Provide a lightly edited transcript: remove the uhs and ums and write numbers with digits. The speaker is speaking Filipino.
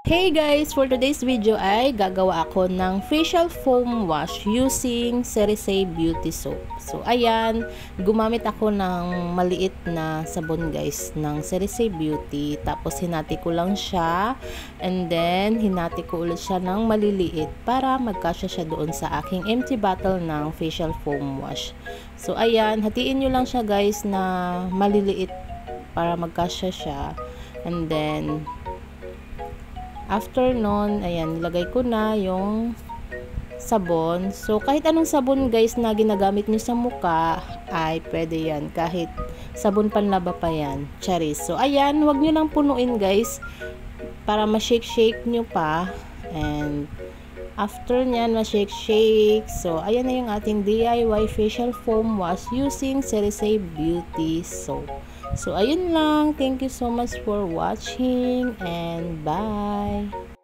Hey guys! For today's video ay gagawa ako ng facial foam wash using Cerisay Beauty Soap. So ayan, gumamit ako ng maliit na sabon guys ng Cerisay Beauty. Tapos hinati ko lang siya and then hinati ko ulit siya ng maliliit para magkasya siya doon sa aking empty bottle ng facial foam wash. So ayan, hatiin nyo lang siya guys na maliliit para magkasya siya. And then after nun, ayan, nilagay ko na yung sabon. So, kahit anong sabon guys na ginagamit nyo sa muka, ay pwede yan. Kahit sabon panlaba pa yan. Charis. So, ayan, huwag nyo lang punuin guys. Para ma-shake-shake nyo pa. And, after nyan, ma-shake-shake. So, ayan na yung ating DIY facial foam wash using Cerisay Beauty Soap. So, ayun lang. Thank you so much for watching and bye!